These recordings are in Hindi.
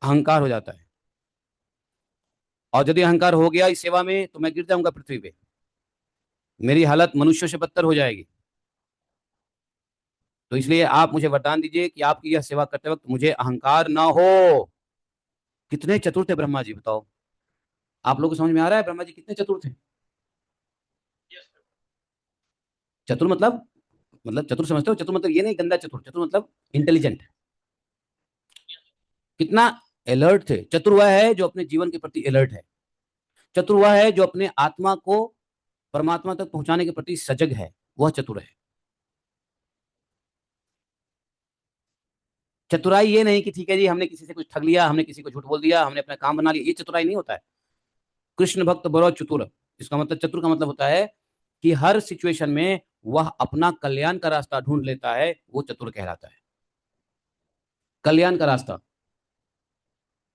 अहंकार हो जाता है। और यदि अहंकार हो गया इस सेवा में तो मैं गिर जाऊंगा पृथ्वी पे, मेरी हालत मनुष्यों से बदतर हो जाएगी। तो इसलिए आप मुझे वरदान दीजिए कि आपकी यह सेवा करते वक्त मुझे अहंकार ना हो। कितने चतुर थे ब्रह्मा जी, बताओ। आप लोगों को समझ में आ रहा है ब्रह्मा जी कितने चतुर थे? चतुर मतलब चतुर समझते हो? चतुर मतलब ये नहीं गंदा चतुर, चतुर मतलब इंटेलिजेंट। कितना अलर्ट थे। चतुर वह है जो अपने जीवन के प्रति अलर्ट है। चतुर वह है जो अपने आत्मा को परमात्मा तक पहुंचाने के प्रति सजग है, वह चतुर है। चतुराई ये नहीं कि ठीक है जी हमने किसी से कुछ ठग लिया, हमने किसी को झूठ बोल दिया, हमने अपना काम बना लिया, ये चतुराई नहीं होता है। कृष्ण भक्त बरो चतुर, इसका मतलब चतुर का मतलब होता है कि हर सिचुएशन में वह अपना कल्याण का रास्ता ढूंढ लेता है, वो चतुर कहलाता है। कल्याण का रास्ता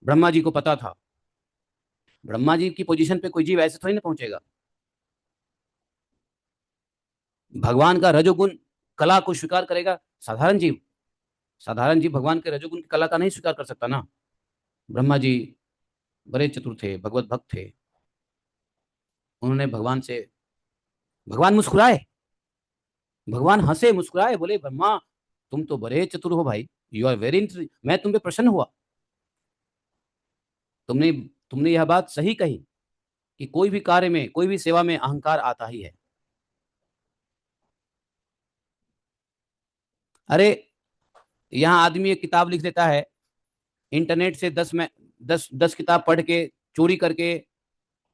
ब्रह्मा जी को पता था। ब्रह्मा जी की पोजीशन पे कोई जीव ऐसे थोड़ी ना पहुंचेगा। भगवान का रजोगुण कला को स्वीकार करेगा साधारण जीव? साधारण जीव भगवान के रजोगुण की कला का नहीं स्वीकार कर सकता ना। ब्रह्मा जी बड़े चतुर थे, भगवत भक्त थे। उन्होंने भगवान से, भगवान मुस्कुराए, भगवान हंसे मुस्कुराए, बोले ब्रह्मा तुम तो बड़े चतुर हो भाई, यू आर वेरी, मैं तुम पे प्रसन्न हुआ। तुमने तुमने यह बात सही कही कि कोई भी कार्य में, कोई भी सेवा में अहंकार आता ही है। अरे यहाँ आदमी एक किताब लिख देता है, इंटरनेट से 10 किताब पढ़ के, चोरी करके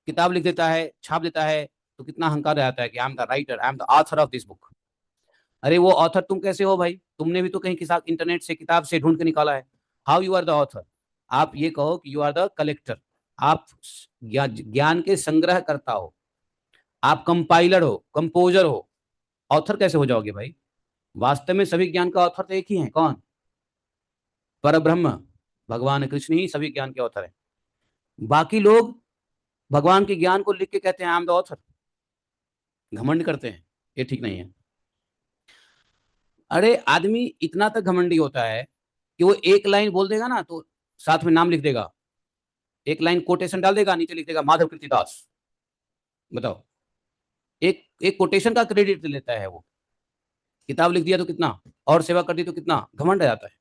किताब लिख देता है, छाप देता है, तो कितना अहंकार आता है कि I am the writer, I am the author of this book. अरे वो ऑथर तुम कैसे हो भाई? तुमने भी तो कहीं किसी इंटरनेट से किताब से ढूंढ के निकाला है। How you are the author? आप ये कहो कि यू आर द कलेक्टर। आप ज्ञान के संग्रह करता हो, आप कंपाइलर हो, कंपोजर हो। ऑथर कैसे हो जाओगे भाई? वास्तव में सभी ज्ञान का ऑथर तो एक ही है, कौन? पर ब्रह्म, भगवान कृष्ण ही सभी ज्ञान के ऑथर है। बाकी लोग भगवान के ज्ञान को लिख के कहते हैं आई एम द ऑथर, घमंड करते हैं। ये ठीक नहीं है। अरे आदमी इतना तक घमंडी होता है कि वो एक लाइन बोल देगा ना तो साथ में नाम लिख देगा, एक लाइन कोटेशन डाल देगा, नीचे लिख देगा माधव कृतिदास। बताओ, एक एक कोटेशन का क्रेडिट लेता है वो। किताब लिख दिया तो कितना, और सेवा कर दी तो कितना घमंड आ जाता है।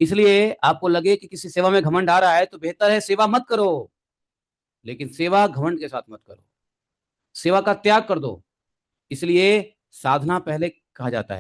इसलिए आपको लगे कि किसी सेवा में घमंड आ रहा है तो बेहतर है सेवा मत करो। लेकिन सेवा घमंड के साथ मत करो, सेवा का त्याग कर दो। इसलिए साधना पहले कहा जाता है।